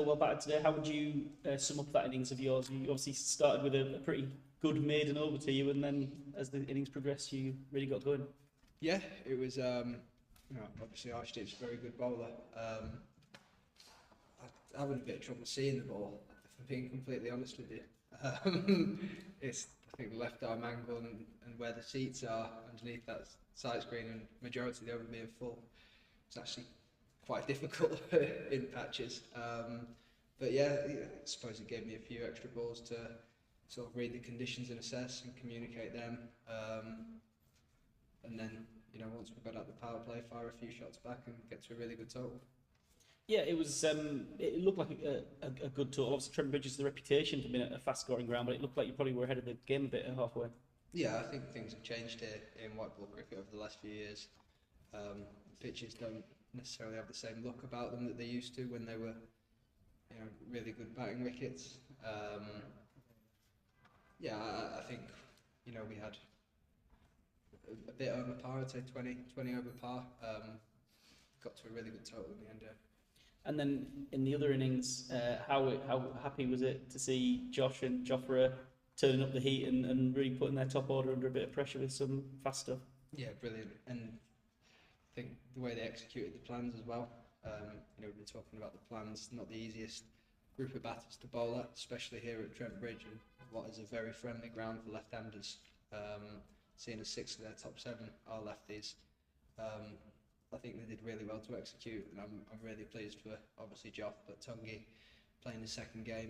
got well battered today. How would you sum up that innings of yours? You obviously started with a pretty good maiden over to you, and then as the innings progressed, you really got going. Yeah, it was. Obviously Archdeep's a very good bowler. I'm having a bit of trouble seeing the ball, if I'm being completely honest with you. It's, I think, the left arm angle and where the seats are underneath that side screen, and majority of the over being full, it's actually quite difficult in patches. But yeah, I suppose it gave me a few extra balls to sort of read the conditions and assess and communicate them. And then, once we got out the power play, fire a few shots back and get to a really good total. Yeah, it was. It looked like a good total. Obviously, Trent Bridge has the reputation for being a fast-scoring ground, but it looked like you probably were ahead of the game a bit at halfway. Yeah, I think things have changed here in white ball cricket over the last few years. Pitches don't necessarily have the same look about them that they used to when they were, really good batting wickets. I think, we had a bit over par. I'd say 20 over par. Got to a really good total in the end. Yeah. And then in the other innings, how happy was it to see Josh and Jofra turning up the heat and really putting their top order under a bit of pressure with some fast stuff? Yeah, brilliant. And I think the way they executed the plans as well. We've been talking about the plans, not the easiest group of batters to bowl at, especially here at Trent Bridge, and what is a very friendly ground for left-handers. Seeing as 6 of their top 7 are lefties. I think they did really well to execute, and I'm really pleased for obviously Joff, but Tungi playing his second game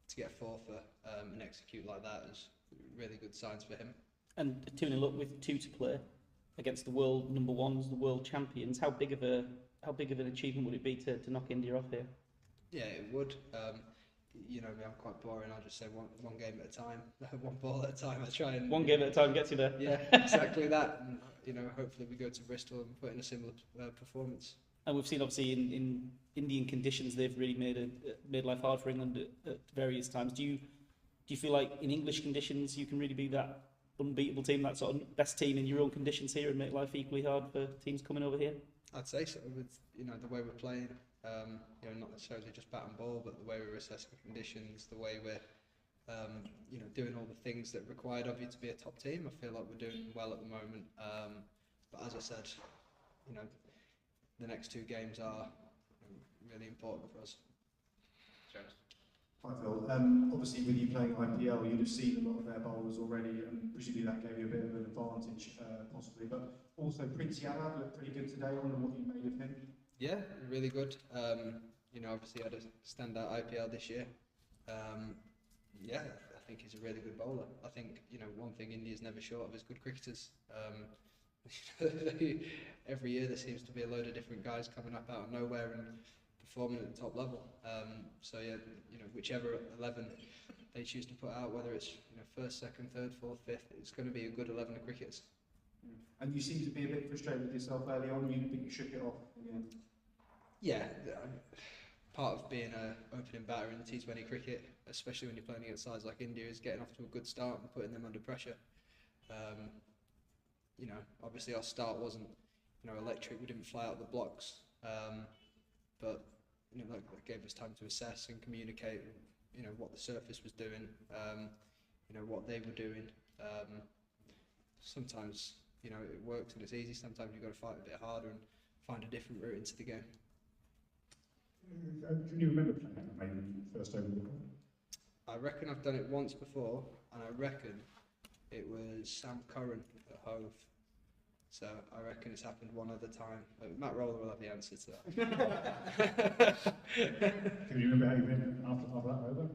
to get 4 for and execute like that is really good signs for him. And 2-0 up with 2 to play against the world number ones, the world champions. How big of an achievement would it be to knock India off here? Yeah, it would. I'm quite boring. I'll just say one game at a time, one ball at a time. I try and one game at a time gets you there. Yeah, exactly that. And, hopefully we go to Bristol and put in a similar performance. And we've seen obviously in Indian conditions they've really made life hard for England at various times. Do you feel like in English conditions you can really be that unbeatable team, that sort of best team in your own conditions here, and make life equally hard for teams coming over here? I'd say so. With the way we're playing. Not necessarily just bat and ball, but the way we're assessing conditions, the way we're, doing all the things that are required of you to be a top team. I feel like we're doing well at the moment. But as I said, the next 2 games are really important for us. Hi Phil. Obviously, with you playing IPL, you'd have seen a lot of their bowlers already, and presumably that gave you a bit of an advantage, possibly. But also, Prince Yadav looked pretty good today. I wonder what you made of him. Yeah, really good. Obviously had a standout IPL this year. I think he's a really good bowler. I think, one thing India's never short of is good cricketers. Every year there seems to be a load of different guys coming up out of nowhere and performing at the top level. Whichever 11 they choose to put out, whether it's first, second, third, fourth, fifth, it's going to be a good 11 of cricketers. And you seem to be a bit frustrated with yourself early on. You think you shook it off again? Yeah, part of being an opening batter in T20 cricket, especially when you're playing against sides like India, is getting off to a good start and putting them under pressure. Obviously our start wasn't, electric. We didn't fly out the blocks, but that gave us time to assess and communicate, what the surface was doing, what they were doing. Sometimes, it works and it's easy. Sometimes you've got to fight a bit harder and find a different route into the game. Can you remember playing that maybe first over the ball? I reckon I've done it once before, and I reckon it was Sam Curran at Hove. So I reckon it's happened one other time. Matt Roller will have the answer to that. Can you remember how you went after that over?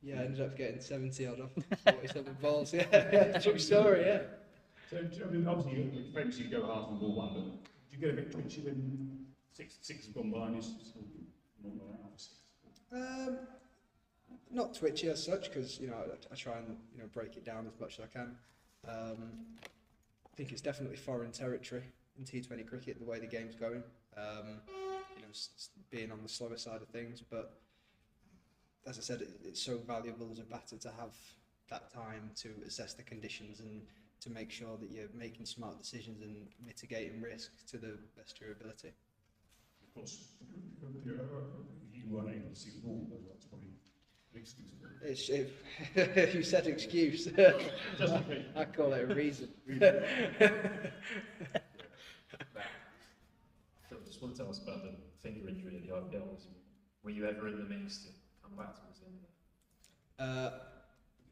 Yeah, I ended up getting 70 odd off 47 balls. Yeah, true story. Yeah. So obviously you famously go hard from ball 1, but did you get a bit twitchy when six has gone by and it's not twitchy as such, because I try and break it down as much as I can. I think it's definitely foreign territory in T20 cricket, the way the game's going. Being on the slower side of things, but as I said, it's so valuable as a batter to have that time to assess the conditions and to make sure that you're making smart decisions and mitigating risk to the best of your ability. Of course, you weren't able to see the ball, excuse. You said excuse. I call it a reason. Phil, just want to tell us about the finger injury at the IPL. Were you ever in the mix to come back towards the end of that?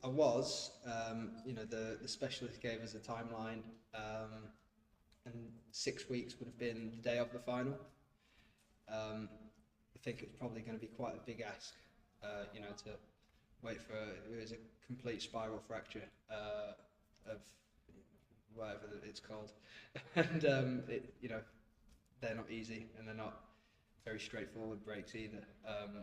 I was. The specialist gave us a timeline, and 6 weeks would have been the day of the final. I think it's probably going to be quite a big ask, to wait for it was a complete spiral fracture of whatever it's called, and they're not easy and they're not very straightforward breaks either.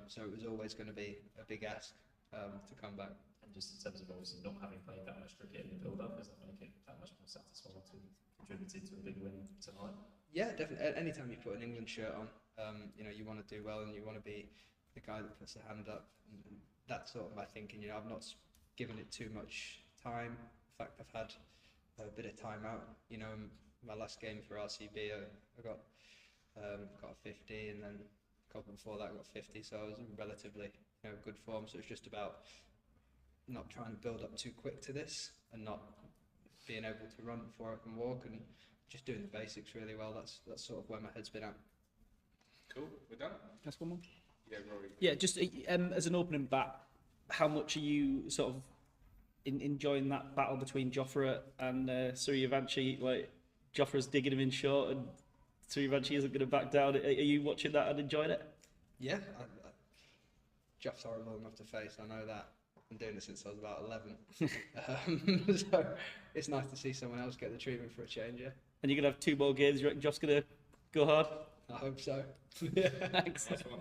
So it was always going to be a big ask to come back. And just in terms of obviously not having played that much cricket in the build-up, does that make it that much more satisfying to contribute to a big win tonight? Yeah, definitely. Anytime you put an England shirt on, you want to do well and you want to be the guy that puts the hand up. And that's sort of my thinking. I've not given it too much time. In fact, I've had a bit of time out. In my last game for RCB, I got a 50, and then a couple before that I got 50. So I was in relatively good form. So it's just about not trying to build up too quick to this and not being able to run before I can walk and just doing the basics really well. That's sort of where my head's been at. Cool, we're done. That's one more. Yeah, Rory. Yeah, just as an opening bat, how much are you sort of enjoying that battle between Jofra and Suryavanshi? Like, Jofra's digging him in short and Suryavanshi isn't going to back down. Are you watching that and enjoying it? Yeah, Jeff's horrible enough to face, I know that. I've been doing it since I was about 11. So it's nice to see someone else get the treatment for a change, yeah. And you're going to have 2 more games. You reckon Joff's going to go hard? I hope so. Thanks. Nice one.